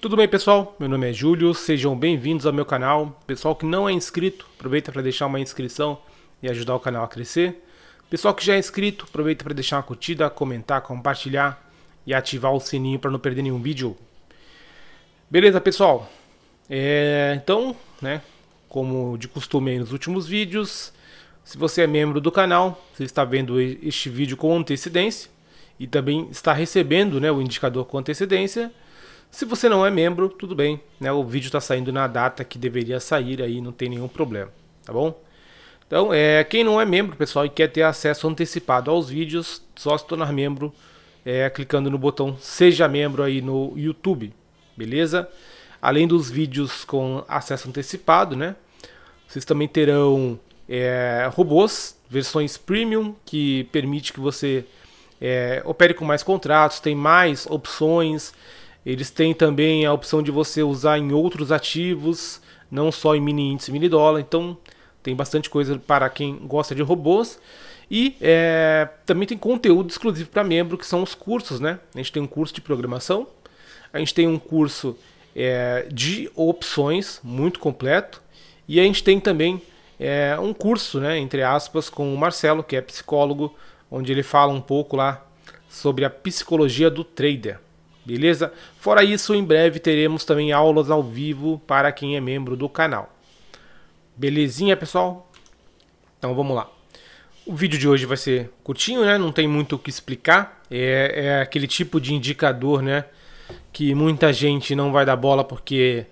Tudo bem, pessoal? Meu nome é Júlio, sejam bem-vindos ao meu canal. Pessoal que não é inscrito, aproveita para deixar uma inscrição e ajudar o canal a crescer. Pessoal que já é inscrito, aproveita para deixar uma curtida, comentar, compartilhar e ativar o sininho para não perder nenhum vídeo. Beleza, pessoal? Então, como de costume nos últimos vídeos, se você é membro do canal, você está vendo este vídeo com antecedência e também está recebendo, o indicador com antecedência. Se você não é membro, tudo bem, o vídeo está saindo na data que deveria sair, aí não tem nenhum problema, tá bom? Então, quem não é membro, pessoal, e quer ter acesso antecipado aos vídeos, só se tornar membro clicando no botão Seja Membro aí no YouTube, beleza? Além dos vídeos com acesso antecipado, vocês também terão robôs, versões premium, que permite que você opere com mais contratos, tem mais opções. Eles têm também a opção de você usar em outros ativos, não só em mini índice e mini dólar. Então tem bastante coisa para quem gosta de robôs. E também tem conteúdo exclusivo para membro, que são os cursos, A gente tem um curso de programação, a gente tem um curso de opções muito completo. E a gente tem também um curso, entre aspas, com o Marcelo, que é psicólogo, onde ele fala um pouco lá sobre a psicologia do trader. Beleza? Fora isso, em breve teremos também aulas ao vivo para quem é membro do canal. Belezinha, pessoal? Então vamos lá. O vídeo de hoje vai ser curtinho, não tem muito o que explicar. É aquele tipo de indicador, que muita gente não vai dar bola porque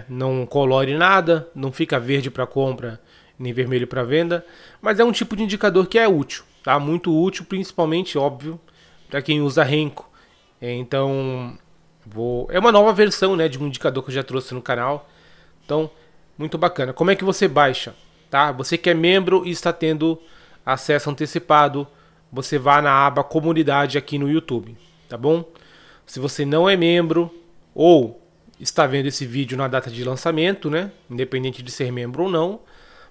não colore nada, não fica verde para compra nem vermelho para venda. Mas é um tipo de indicador que é útil, tá? Muito útil, principalmente, óbvio, para quem usa Renko. Então, é uma nova versão de um indicador que eu já trouxe no canal. Então, muito bacana. Como é que você baixa? Tá? Você que é membro e está tendo acesso antecipado, você vai na aba Comunidade aqui no YouTube, tá bom? Se você não é membro ou está vendo esse vídeo na data de lançamento, independente de ser membro ou não,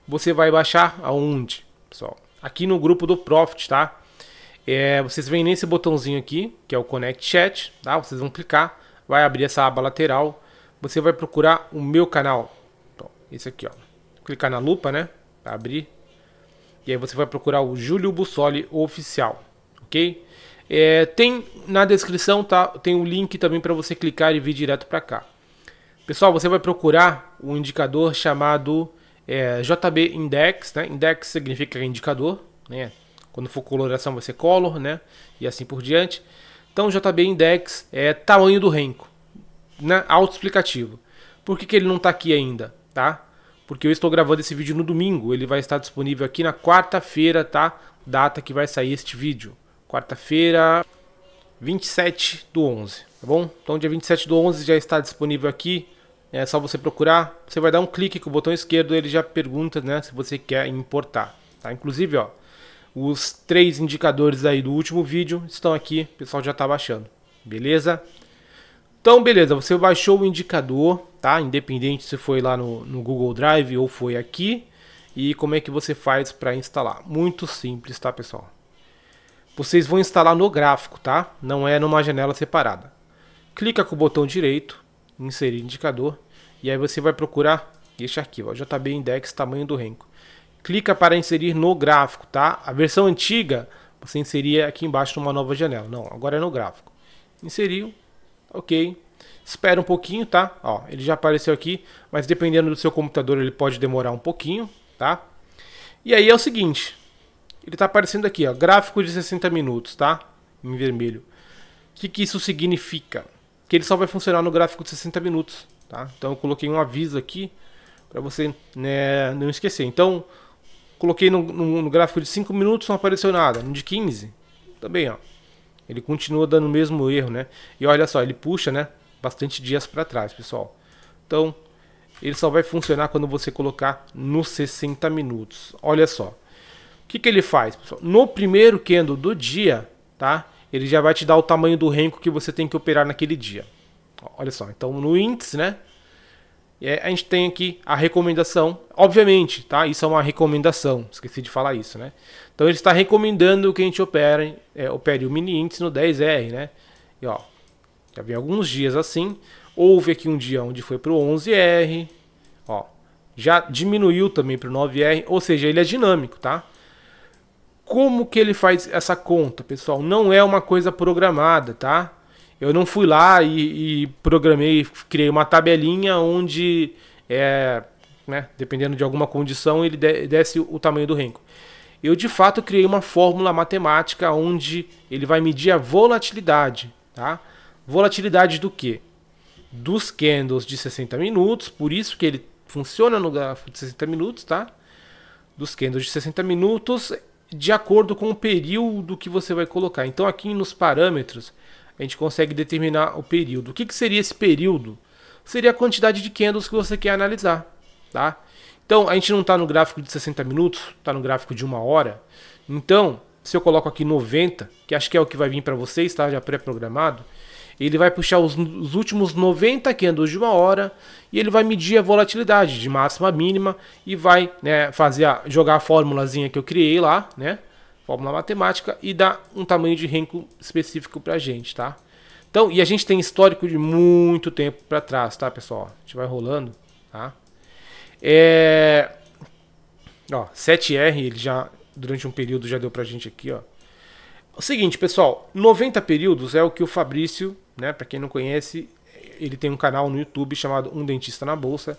você vai baixar aonde, pessoal? Aqui no grupo do Profit, tá? Vocês vêm nesse botãozinho aqui, que é o Connect Chat, tá? Vocês vão clicar, vai abrir essa aba lateral, você vai procurar o meu canal, então, esse aqui, ó. Clicar na lupa, para abrir, e aí você vai procurar o Júlio Bussoli Oficial, ok? Tem na descrição, tá? Tem um link também para você clicar e vir direto para cá. Pessoal, você vai procurar um indicador chamado JB Index, Index significa indicador, Quando for coloração vai ser color, e assim por diante. Então o JB Index é tamanho do Renko, autoexplicativo. Por que ele não está aqui ainda, tá? Porque eu estou gravando esse vídeo no domingo, ele vai estar disponível aqui na quarta-feira, tá? Data que vai sair este vídeo. Quarta-feira, 27/11, tá bom? Então dia 27/11 já está disponível aqui. É só você procurar, você vai dar um clique com o botão esquerdo, ele já pergunta, se você quer importar, tá? Inclusive, ó, os 3 indicadores aí do último vídeo estão aqui, o pessoal já está baixando, beleza? Então, beleza, você baixou o indicador, tá? Independente se foi lá no Google Drive ou foi aqui. E como é que você faz para instalar? Muito simples, tá, pessoal? Vocês vão instalar no gráfico, tá? Não é numa janela separada. Clica com o botão direito, inserir indicador, e aí você vai procurar este arquivo, ó, JB Index, tamanho do Renko. Clica para inserir no gráfico, tá? A versão antiga você inseria aqui embaixo numa nova janela. Não, agora é no gráfico. Inseriu, ok. Espera um pouquinho, tá? Ó, ele já apareceu aqui, mas dependendo do seu computador ele pode demorar um pouquinho, tá? E aí é o seguinte, ele está aparecendo aqui, ó, gráfico de 60 minutos, tá? Em vermelho. O que isso significa? Que ele só vai funcionar no gráfico de 60 minutos, tá? Então eu coloquei um aviso aqui para você não esquecer. Então coloquei no gráfico de 5 minutos, não apareceu nada. No de 15, também, ó. Ele continua dando o mesmo erro, E olha só, ele puxa, bastante dias para trás, pessoal. Então, ele só vai funcionar quando você colocar nos 60 minutos. Olha só. O que ele faz, pessoal? No primeiro candle do dia, tá? Ele já vai te dar o tamanho do Renko que você tem que operar naquele dia. Olha só, então no índice, a gente tem aqui a recomendação, obviamente, tá? Isso é uma recomendação, esqueci de falar isso, Então ele está recomendando que a gente opere o mini índice no 10R, E ó, já vem alguns dias assim. Houve aqui um dia onde foi para o 11R, ó, já diminuiu também para o 9R, ou seja, ele é dinâmico, tá? Como que ele faz essa conta, pessoal? Não é uma coisa programada, tá? Eu não fui lá e programei, criei uma tabelinha onde, né, dependendo de alguma condição, ele desce o tamanho do renco. Eu, de fato, criei uma fórmula matemática onde ele vai medir a volatilidade, tá? Volatilidade do quê? Dos candles de 60 minutos, por isso que ele funciona no gráfico de 60 minutos, tá? Dos candles de 60 minutos, de acordo com o período que você vai colocar. Então aqui nos parâmetros a gente consegue determinar o período. O que seria esse período? Seria a quantidade de candles que você quer analisar, tá? Então a gente não está no gráfico de 60 minutos, está no gráfico de 1 hora. Então se eu coloco aqui 90, que acho que é o que vai vir para vocês, tá? Já pré-programado, ele vai puxar os últimos 90 candles de 1 hora e ele vai medir a volatilidade de máxima a mínima e vai, né, jogar a formulazinha que eu criei lá, né, fórmula matemática, e dar um tamanho de renco específico pra gente, tá? Então, e a gente tem histórico de muito tempo para trás, tá, pessoal? A gente vai rolando, tá? Ó, 7R, ele já durante um período já deu pra gente aqui, ó. O seguinte, pessoal, 90 períodos é o que o Fabrício, né, para quem não conhece, ele tem um canal no YouTube chamado Um Dentista na Bolsa.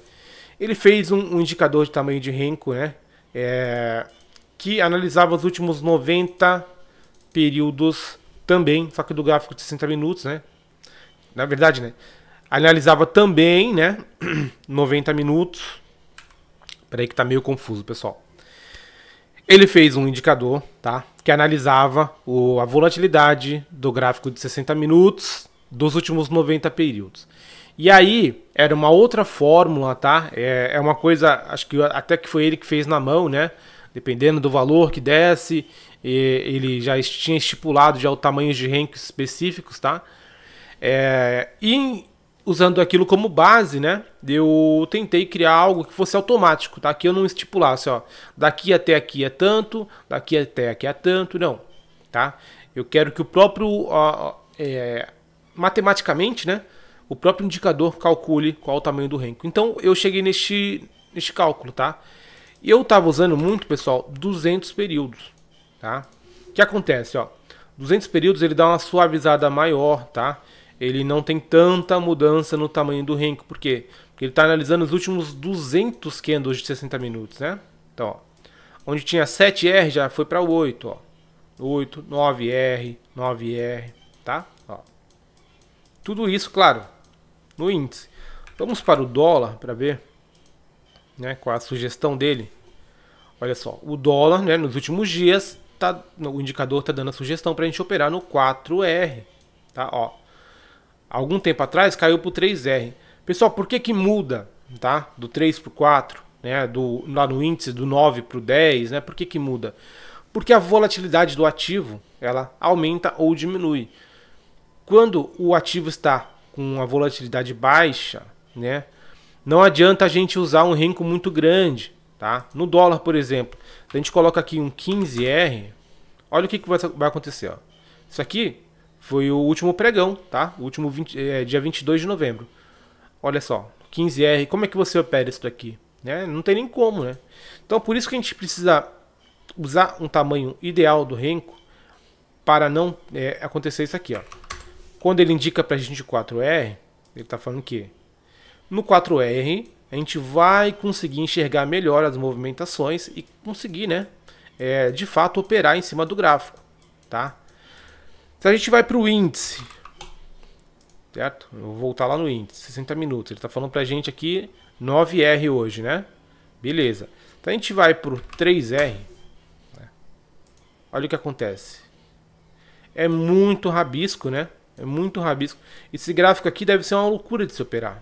Ele fez um indicador de tamanho de renco, né, que analisava os últimos 90 períodos também, só que do gráfico de 60 minutos, né. Na verdade, né, analisava também, né, 90 minutos. Peraí que tá meio confuso, pessoal. Ele fez um indicador, tá, que analisava a volatilidade do gráfico de 60 minutos dos últimos 90 períodos. E aí, era uma outra fórmula, tá? É uma coisa, acho que até que foi ele que fez na mão, né? Dependendo do valor que desse, ele já tinha estipulado já o tamanho de renco específicos, tá? E usando aquilo como base, né, eu tentei criar algo que fosse automático, tá? Que eu não estipulasse, ó, daqui até aqui é tanto, daqui até aqui é tanto, não, tá? Eu quero que o próprio, matematicamente, né, o próprio indicador calcule qual o tamanho do renco. Então eu cheguei neste cálculo, tá? E eu tava usando muito, pessoal, 200 períodos, tá? O que acontece, ó? 200 períodos ele dá uma suavizada maior, tá? Ele não tem tanta mudança no tamanho do renco. Por quê? Porque ele está analisando os últimos 200 candles de 60 minutos, né? Então, ó, onde tinha 7R já foi para 8, ó. 8, 9R, 9R, tá? Ó. Tudo isso, claro, no índice. Vamos para o dólar para ver, né, qual a sugestão dele. Olha só, o dólar, né, nos últimos dias, o indicador está dando a sugestão para a gente operar no 4R, tá? Ó. Algum tempo atrás caiu para o 3R. Pessoal, por que muda, tá? Do 3 para o 4, né? Lá no índice do 9 para o 10, né? Por que muda? Porque a volatilidade do ativo, ela aumenta ou diminui. Quando o ativo está com a volatilidade baixa, né, não adianta a gente usar um renco muito grande, tá? No dólar, por exemplo, se a gente coloca aqui um 15R, olha o que vai acontecer, ó. Isso aqui foi o último pregão, tá? O último dia 22 de novembro. Olha só, 15R, como é que você opera isso daqui? Né? Não tem nem como, né? Então, por isso que a gente precisa usar um tamanho ideal do renco para não acontecer isso aqui, ó. Quando ele indica pra gente 4R, ele tá falando que no 4R a gente vai conseguir enxergar melhor as movimentações e conseguir, né, de fato operar em cima do gráfico, tá? Se a gente vai para o índice, certo? Eu vou voltar lá no índice, 60 minutos. Ele está falando para a gente aqui 9R hoje, né? Beleza. Então a gente vai para o 3R. Né? Olha o que acontece. É muito rabisco, né? É muito rabisco. Esse gráfico aqui deve ser uma loucura de se operar.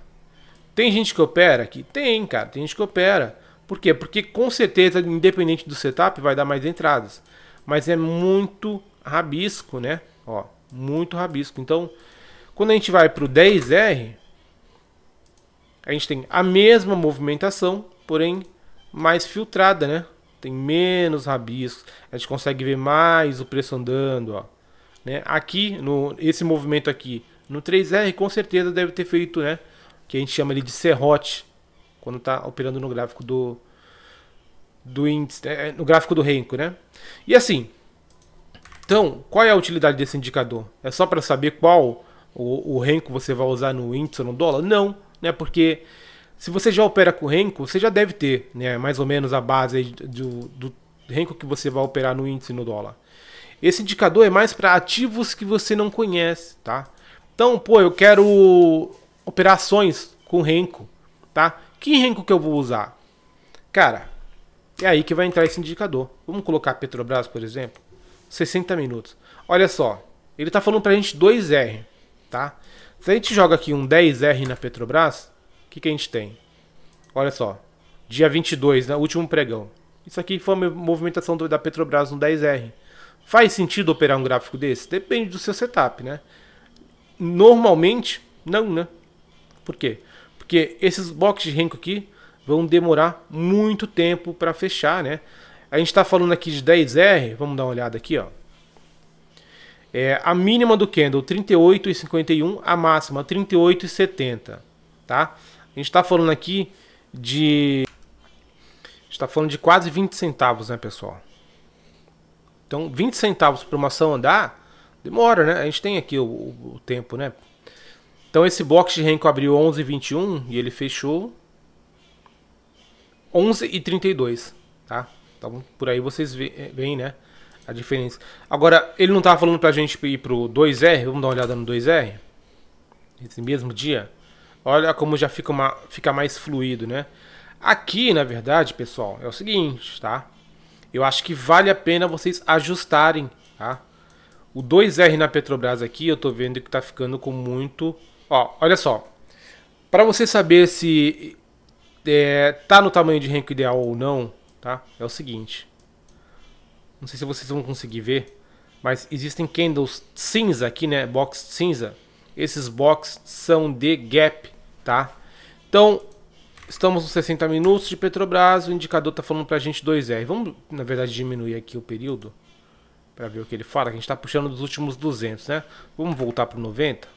Tem gente que opera aqui? Tem, cara. Tem gente que opera. Por quê? Porque com certeza, independente do setup, vai dar mais entradas. Mas é muito rabisco, né? Ó, muito rabisco. Então, quando a gente vai para o 10R, a gente tem a mesma movimentação, porém mais filtrada, né? Tem menos rabiscos. A gente consegue ver mais o preço andando, ó. Né? Aqui, esse movimento aqui No 3R com certeza deve ter feito, né, que a gente chama ali de serrote, quando está operando no gráfico do índice, no gráfico do Renko, né? E assim, então, qual é a utilidade desse indicador? É só para saber qual o Renko você vai usar no índice ou no dólar? Não, né? Porque se você já opera com o Renko, você já deve ter, né, mais ou menos a base do Renko que você vai operar no índice e no dólar. Esse indicador é mais para ativos que você não conhece, tá? Então, pô, eu quero operações com Renko, tá? Que Renko que eu vou usar? Cara, é aí que vai entrar esse indicador. Vamos colocar Petrobras, por exemplo, 60 minutos. Olha só, ele está falando para a gente 2R, tá? Se a gente joga aqui um 10R na Petrobras, o que a gente tem? Olha só, dia 22, né, último pregão. Isso aqui foi a movimentação da Petrobras no 10R. Faz sentido operar um gráfico desse? Depende do seu setup, né? Normalmente, não, né? Por quê? Porque esses blocos de Renko aqui vão demorar muito tempo para fechar, né? A gente está falando aqui de 10R, vamos dar uma olhada aqui, ó. A mínima do candle 38,51, a máxima 38,70, tá? A gente está falando aqui de quase 20 centavos, né, pessoal? Então, 20 centavos para uma ação andar, demora, né? A gente tem aqui o tempo, né? Então, esse box de Renko abriu 11,21 e ele fechou 11,32, tá? Então, por aí vocês veem, né, a diferença. Agora, ele não estava falando para a gente ir para o 2R? Vamos dar uma olhada no 2R? Esse mesmo dia. Olha como já fica mais fluido, né? Aqui, na verdade, pessoal, é o seguinte, tá? Eu acho que vale a pena vocês ajustarem, tá? O 2R na Petrobras aqui, eu tô vendo que tá ficando com muito... Ó, olha só. Para você saber se tá no tamanho de Renko ideal ou não, tá? É o seguinte. Não sei se vocês vão conseguir ver, mas existem candles cinza aqui, né? Box cinza. Esses box são de gap, tá? Então, estamos nos 60 minutos de Petrobras, o indicador está falando para a gente 2R. Vamos, na verdade, diminuir aqui o período para ver o que ele fala, que a gente está puxando dos últimos 200, né? Vamos voltar para o 90.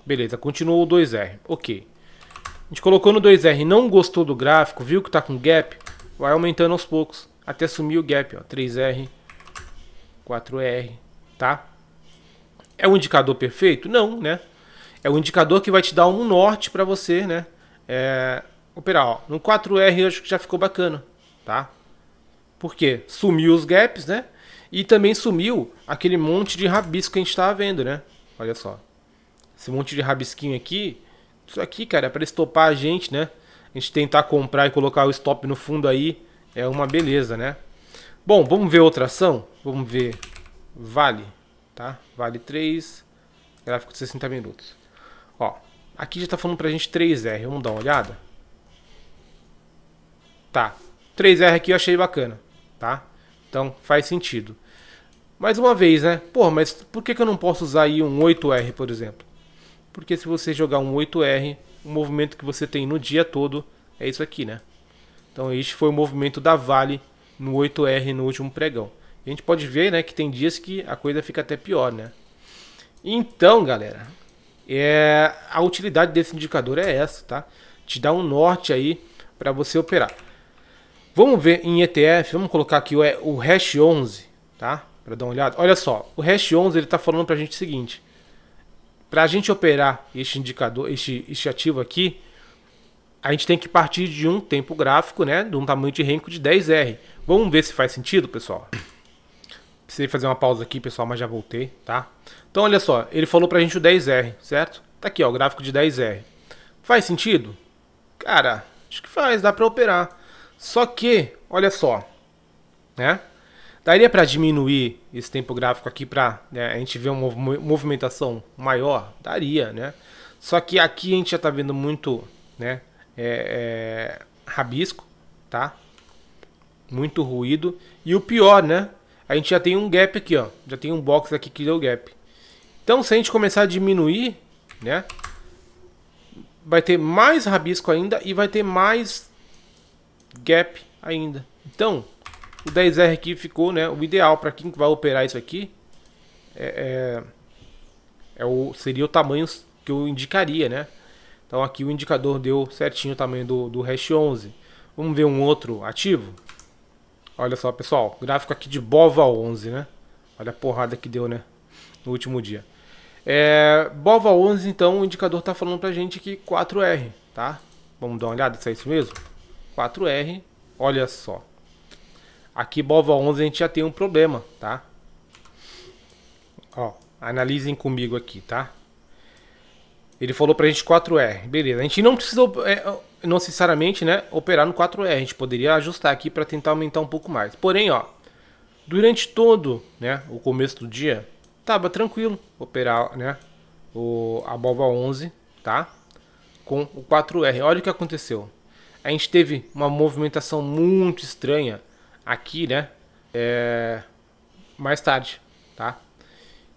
Beleza, continuou o 2R. Ok. A gente colocou no 2R, não gostou do gráfico, viu que está com gap, vai aumentando aos poucos, até sumir o gap, ó. 3R, 4R, tá? É um indicador perfeito? Não, né? É um indicador que vai te dar um norte para você, né? Operar, ó. No 4R eu acho que já ficou bacana, tá? Por quê? Sumiu os gaps, né? E também sumiu aquele monte de rabisco que a gente estava vendo, né? Olha só. Esse monte de rabisquinho aqui. Isso aqui, cara, é para estopar a gente, né? A gente tentar comprar e colocar o stop no fundo aí é uma beleza, né? Bom, vamos ver outra ação? Vamos ver Vale, tá? Vale 3, gráfico de 60 minutos. Ó, aqui já está falando pra gente 3R, vamos dar uma olhada? Tá, 3R aqui eu achei bacana, tá? Então faz sentido. Mais uma vez, né? Pô, mas por que eu não posso usar aí um 8R, por exemplo? Porque se você jogar um 8R, o movimento que você tem no dia todo é isso aqui, né? Então este foi o movimento da Vale no 8R no último pregão. A gente pode ver, né, que tem dias que a coisa fica até pior, né? Então, galera, a utilidade desse indicador é essa, tá? Te dá um norte aí para você operar. Vamos ver em ETF, vamos colocar aqui o Hash 11, tá? Para dar uma olhada. Olha só, o Hash 11 ele está falando para a gente o seguinte: para a gente operar este indicador, este ativo aqui, a gente tem que partir de um tempo gráfico, né, de um tamanho de Renko de 10R. Vamos ver se faz sentido, pessoal. Precisei fazer uma pausa aqui, pessoal, mas já voltei, tá? Então, olha só, ele falou pra gente o 10R, certo? Tá aqui, ó, o gráfico de 10R. Faz sentido? Cara, acho que faz, dá pra operar. Só que, olha só, né? Daria pra diminuir esse tempo gráfico aqui pra, né, a gente ver uma movimentação maior? Daria, né? Só que aqui a gente já tá vendo muito, né, rabisco, tá? Muito ruído. E o pior, né? A gente já tem um gap aqui, ó. Já tem um box aqui que deu gap. Então, se a gente começar a diminuir, né, vai ter mais rabisco ainda e vai ter mais gap ainda. Então, o 10R aqui ficou, né, o ideal para quem vai operar isso aqui seria o tamanho que eu indicaria, né? Então aqui o indicador deu certinho o tamanho do hash 11. Vamos ver um outro ativo? Olha só, pessoal, gráfico aqui de BOVA11, né? Olha a porrada que deu, né? No último dia. BOVA11, então, o indicador está falando pra gente que 4R, tá? Vamos dar uma olhada se é isso mesmo? 4R, olha só. Aqui, BOVA11, a gente já tem um problema, tá? Ó, analisem comigo aqui, tá? Ele falou pra gente 4R, beleza. A gente não precisa, não necessariamente, né, operar no 4R. A gente poderia ajustar aqui para tentar aumentar um pouco mais. Porém, ó, durante todo, né, o começo do dia, tava tranquilo operar, né, a BOVA11, tá? Com o 4R. Olha o que aconteceu. A gente teve uma movimentação muito estranha aqui, né, mais tarde, tá?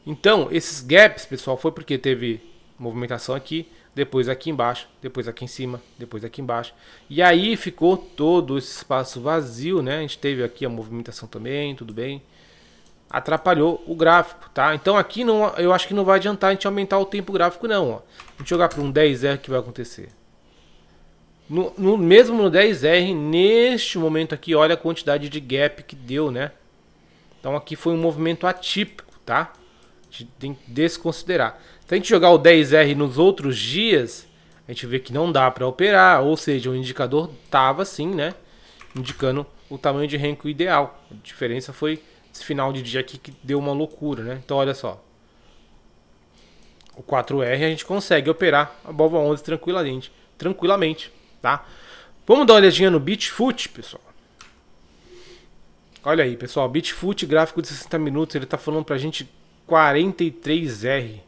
Então, esses gaps, pessoal, foi porque teve movimentação aqui, depois aqui embaixo, depois aqui em cima, depois aqui embaixo. E aí ficou todo esse espaço vazio, né? A gente teve aqui a movimentação também, tudo bem. Atrapalhou o gráfico, tá? Então aqui não, eu acho que não vai adiantar a gente aumentar o tempo gráfico não, ó. A gente jogar para um 10R, que vai acontecer? Mesmo no 10R, neste momento aqui, olha a quantidade de gap que deu, né? Então aqui foi um movimento atípico, tá? A gente tem que desconsiderar. Se a gente jogar o 10R nos outros dias, a gente vê que não dá para operar, ou seja, o indicador estava assim, né? Indicando o tamanho de renco ideal. A diferença foi esse final de dia aqui que deu uma loucura, né? Então olha só. O 4R a gente consegue operar a BOVA11 tranquilamente, tá? Vamos dar uma olhadinha no Bitfoot, pessoal. Olha aí, pessoal, Bitfoot, gráfico de 60 minutos, ele tá falando pra gente 43R,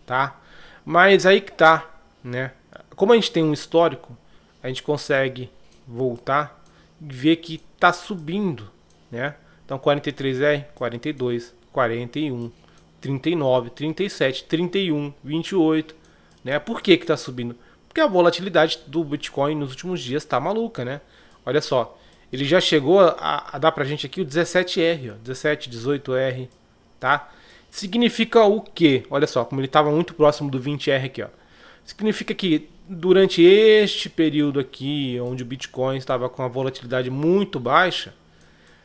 tá? Mas aí que tá, né? Como a gente tem um histórico, a gente consegue voltar e ver que tá subindo, né? Então 43R, 42, 41, 39, 37, 31, 28, né? Por que que tá subindo? Porque a volatilidade do Bitcoin nos últimos dias tá maluca, né? Olha só, ele já chegou a dar pra gente aqui o 17R, ó, 17, 18R, tá? Significa o quê? Olha só, como ele estava muito próximo do 20R aqui, ó. Significa que durante este período aqui, onde o Bitcoin estava com a volatilidade muito baixa,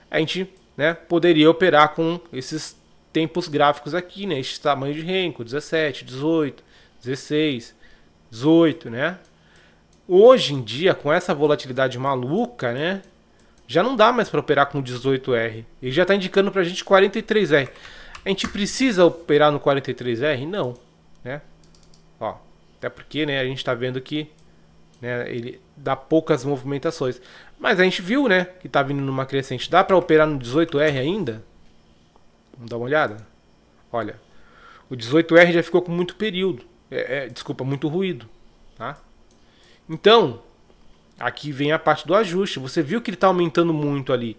a gente, né, poderia operar com esses tempos gráficos aqui, né? Este tamanho de renco, 17, 18, 16, 18, né? Hoje em dia, com essa volatilidade maluca, né, já não dá mais para operar com 18R. Ele já está indicando para a gente 43R. A gente precisa operar no 43R? Não, né? Ó, até porque, né, a gente está vendo que, né, ele dá poucas movimentações. Mas a gente viu, né, que está vindo numa crescente. Dá para operar no 18R ainda? Vamos dar uma olhada? Olha, o 18R já ficou com muito período. Desculpa, muito ruído, tá? Então, aqui vem a parte do ajuste. Você viu que ele está aumentando muito ali.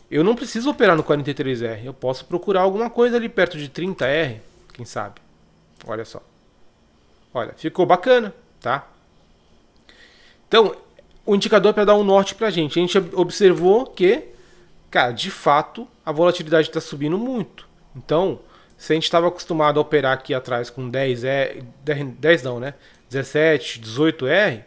Eu não preciso operar no 43R. Eu posso procurar alguma coisa ali perto de 30R. Quem sabe? Olha só. Olha, ficou bacana, tá? Então, o indicador é para dar um norte pra gente. A gente observou que, cara, de fato, a volatilidade está subindo muito. Então, se a gente estava acostumado a operar aqui atrás com 10 não, né? 17, 18R,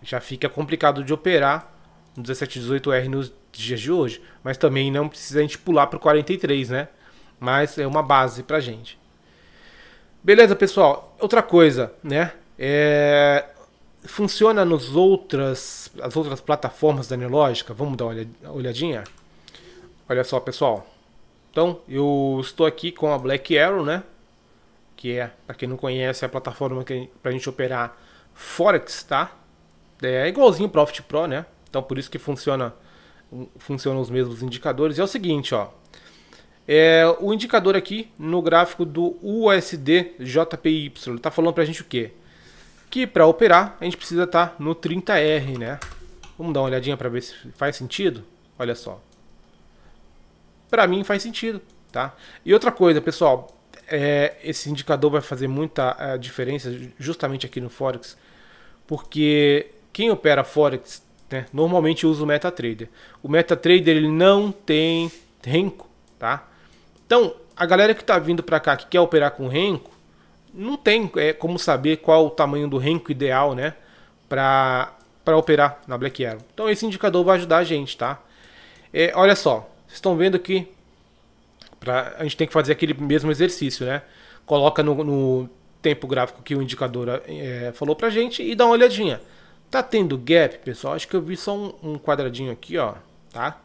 já fica complicado de operar no 17, 18R nos dias de hoje. Mas também não precisa a gente pular para o 43, né? Mas é uma base pra gente. Beleza, pessoal? Outra coisa, né? Funciona as outras plataformas da Neológica. Vamos dar uma olhadinha? Olha só, pessoal. Então, eu estou aqui com a Black Arrow, né? Que é, para quem não conhece, a plataforma para a gente operar Forex, tá? É igualzinho o Profit Pro, né? Então, por isso que funcionam os mesmos indicadores. E é o seguinte, ó. O indicador aqui no gráfico do USD JPY, ele está falando para a gente o quê? Que para operar a gente precisa estar no 30R, né? Vamos dar uma olhadinha para ver se faz sentido? Olha só. Para mim faz sentido, tá? E outra coisa, pessoal, esse indicador vai fazer muita diferença justamente aqui no Forex, porque quem opera Forex, né, normalmente usa o MetaTrader. O MetaTrader ele não tem renko, tá? Então, a galera que está vindo para cá que quer operar com renko, não tem como saber qual o tamanho do renco ideal, né, para operar na Black Arrow. Então esse indicador vai ajudar a gente, tá? Olha só, vocês estão vendo que a gente tem que fazer aquele mesmo exercício, né? Coloca no tempo gráfico que o indicador falou pra gente e dá uma olhadinha. Tá tendo gap, pessoal? Acho que eu vi só um quadradinho aqui, ó, tá?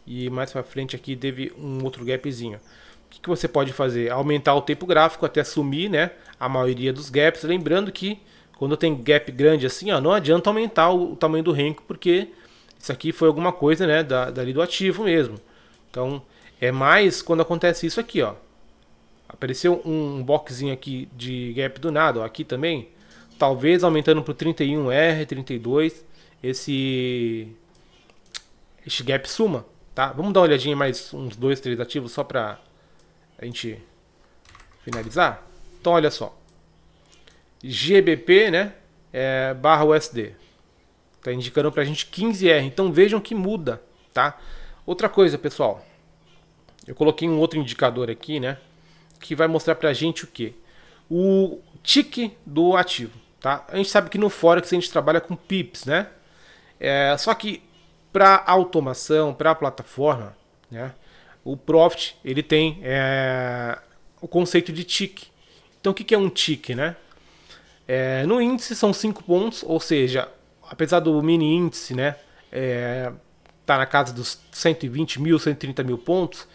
E mais pra frente aqui teve um outro gapzinho. O que você pode fazer? Aumentar o tempo gráfico até sumir, né, a maioria dos gaps. Lembrando que quando tem gap grande assim, ó, não adianta aumentar o tamanho do renco, porque isso aqui foi alguma coisa, né, dali do ativo mesmo. Então, é mais quando acontece isso aqui, ó. Apareceu um boxzinho aqui de gap do nada, ó, aqui também. Talvez aumentando para o 31R, 32, este gap suma, tá? Vamos dar uma olhadinha em mais uns 2, 3 ativos só para a gente finalizar. Então, olha só. GBP, né, barra USD. Tá indicando pra gente 15R. Então, vejam que muda, tá? Outra coisa, pessoal. Eu coloquei um outro indicador aqui, né, que vai mostrar pra gente o quê? O tick do ativo, tá? A gente sabe que no Forex a gente trabalha com pips, né? Só que para automação, para a plataforma, né, o Profit ele tem o conceito de tick. Então o que é um tick, né? No índice são 5 pontos, ou seja, apesar do mini índice, né, tá na casa dos 120 mil, 130 mil pontos,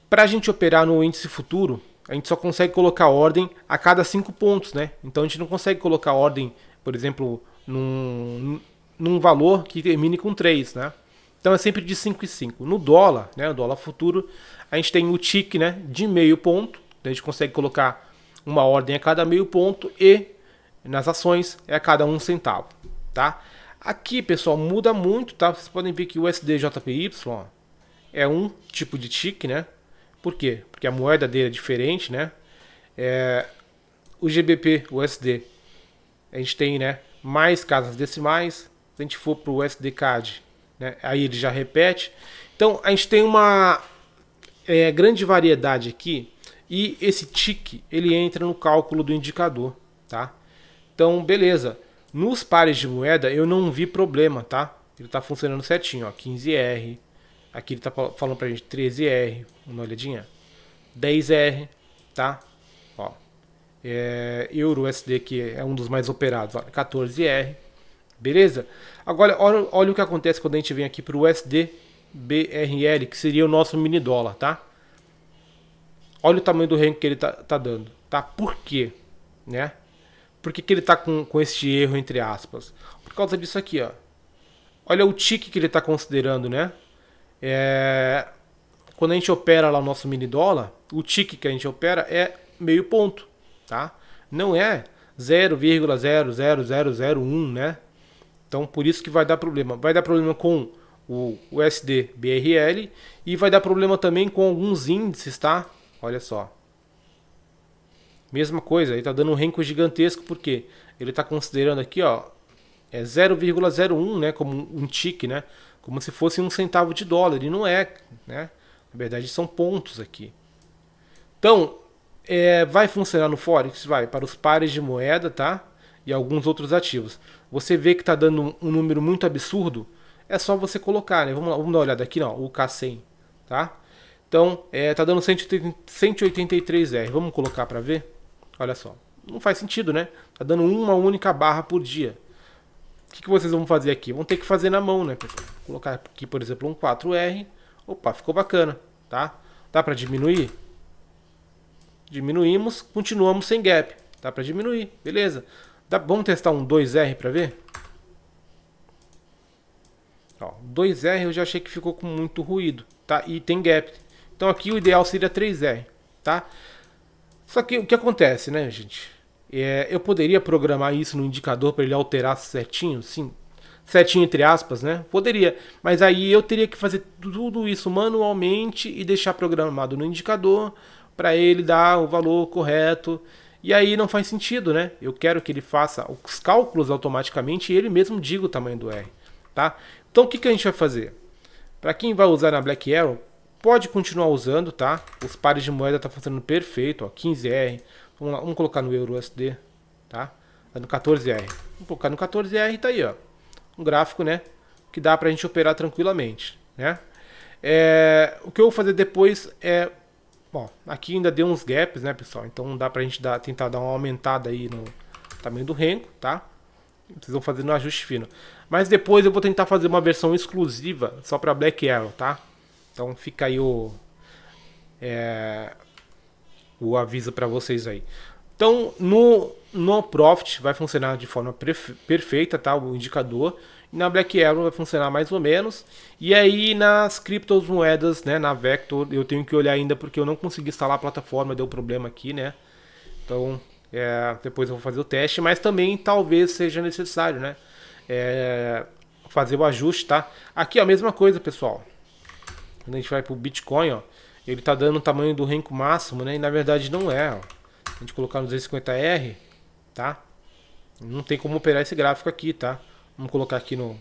para a gente operar no índice futuro, a gente só consegue colocar ordem a cada 5 pontos, né? Então a gente não consegue colocar ordem, por exemplo, num valor que termine com 3, né? Então é sempre de 5 e 5. No dólar, né, o dólar futuro, a gente tem o tick, né, de meio ponto. A gente consegue colocar uma ordem a cada meio ponto e nas ações é a cada 1 centavo, tá? Aqui, pessoal, muda muito, tá? Vocês podem ver que o USDJPY ó, é um tipo de tick, né? Por quê? Porque a moeda dele é diferente, né? O GBP, o USD, a gente tem, né, mais casas decimais. Se a gente for para o USD-CAD, né, aí ele já repete. Então a gente tem uma grande variedade aqui. E esse tick ele entra no cálculo do indicador, tá? Então beleza. Nos pares de moeda eu não vi problema, tá? Ele está funcionando certinho, ó, 15R. Aqui ele está falando pra gente 13R, uma olhadinha. 10R, tá? Ó, Euro USD, que é um dos mais operados, ó, 14R. Beleza? Agora, olha o que acontece quando a gente vem aqui para o USD BRL, que seria o nosso mini dólar, tá? Olha o tamanho do renco que ele tá dando, tá? Por quê? Né? Por que ele tá com este erro, entre aspas? Por causa disso aqui, ó. Olha o tick que ele está considerando, né? Quando a gente opera lá o nosso mini dólar, o tick que a gente opera é meio ponto, tá? Não é 0,00001, né? Então por isso que vai dar problema. Vai dar problema com o USD BRL e vai dar problema também com alguns índices, tá? Olha só. Mesma coisa, ele está dando um renco gigantesco porque ele está considerando aqui, ó, 0,01, né, como um tick, né? Como se fosse 1 centavo de dólar, e não é, né? Na verdade são pontos aqui. Então, vai funcionar no Forex? Vai, para os pares de moeda, tá? E alguns outros ativos. Você vê que está dando um número muito absurdo, é só você colocar, né? Vamos dar uma olhada aqui, ó, o K100, tá? Então, tá dando 183R. Vamos colocar para ver? Olha só, não faz sentido, né? Tá dando uma única barra por dia. O que vocês vão fazer aqui? Vão ter que fazer na mão, né, pessoal? Vou colocar aqui, por exemplo, um 4R. Opa, ficou bacana, tá? Dá para diminuir? Diminuímos, continuamos sem gap. Dá para diminuir, beleza. Vamos testar um 2R para ver? Ó, 2R eu já achei que ficou com muito ruído, tá? E tem gap. Então aqui o ideal seria 3R, tá? Só que o que acontece, né, gente? Eu poderia programar isso no indicador para ele alterar certinho, sim, certinho entre aspas, né? Poderia, mas aí eu teria que fazer tudo isso manualmente e deixar programado no indicador para ele dar o valor correto. E aí não faz sentido, né? Eu quero que ele faça os cálculos automaticamente e ele mesmo diga o tamanho do R, tá? Então o que a gente vai fazer? Para quem vai usar na Black Arrow, pode continuar usando, tá? Os pares de moeda tá funcionando perfeito, ó, 15R, Vamos lá, vamos colocar no EURUSD, tá? No 14R. Vamos colocar no 14R e tá aí, ó. Um gráfico, né? Que dá pra gente operar tranquilamente, né? O que eu vou fazer depois é... Bom, aqui ainda deu uns gaps, né, pessoal? Então dá pra gente tentar dar uma aumentada aí no tamanho do rengo, tá? Vocês vão fazer no ajuste fino. Mas depois eu vou tentar fazer uma versão exclusiva só pra Black Arrow, tá? Então fica aí o aviso pra vocês aí. Então no Profit vai funcionar de forma perfeita, tá? O indicador. E na Black Arrow vai funcionar mais ou menos. E aí nas criptomoedas, né, na Vector, eu tenho que olhar ainda porque eu não consegui instalar a plataforma, deu problema aqui, né? Então depois eu vou fazer o teste, mas também talvez seja necessário, né? Fazer o ajuste, tá? Aqui ó, a mesma coisa, pessoal. Quando a gente vai pro Bitcoin, ó, ele tá dando o tamanho do renco máximo, né? E na verdade não é, ó. A gente colocar no 250R, tá? Não tem como operar esse gráfico aqui, tá? Vamos colocar aqui no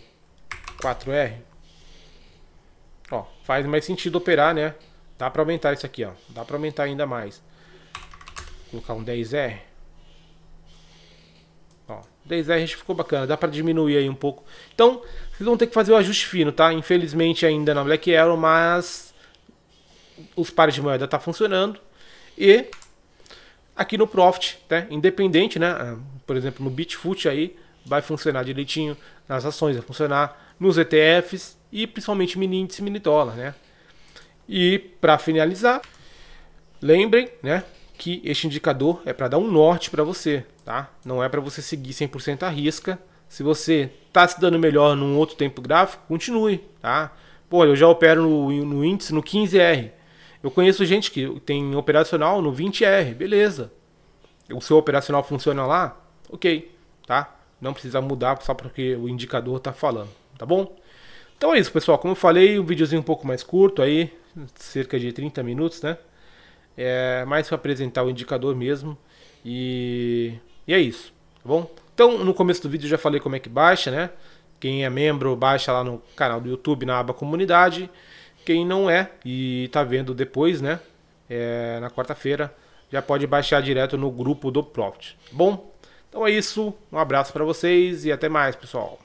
4R. Ó, faz mais sentido operar, né? Dá pra aumentar isso aqui, ó. Dá pra aumentar ainda mais. Vou colocar um 10R. Ó, 10R ficou bacana. Dá pra diminuir aí um pouco. Então, vocês vão ter que fazer o ajuste fino, tá? Infelizmente ainda na Black Arrow, mas os pares de moeda tá funcionando. E aqui no Profit, né? Independente, né? Por exemplo, no Bitfoot aí vai funcionar direitinho, nas ações vai funcionar, nos ETFs e principalmente mini índice, mini dólar, né? E para finalizar, lembrem, né, que este indicador é para dar um norte para você, tá? Não é para você seguir 100% à risca. Se você tá se dando melhor num outro tempo gráfico, continue, tá? Pô, eu já opero no índice no 15R. Eu conheço gente que tem operacional no 20R, beleza. O seu operacional funciona lá, ok, tá? Não precisa mudar só porque o indicador tá falando, tá bom? Então é isso, pessoal. Como eu falei, um videozinho um pouco mais curto aí, cerca de 30 minutos, né? Mais para apresentar o indicador mesmo. E é isso, tá bom? Então, no começo do vídeo eu já falei como é que baixa, né? Quem é membro, baixa lá no canal do YouTube, na aba Comunidade. Quem não é e tá vendo depois, né? Na quarta-feira, já pode baixar direto no grupo do Profit, tá bom? Então é isso, um abraço para vocês e até mais, pessoal.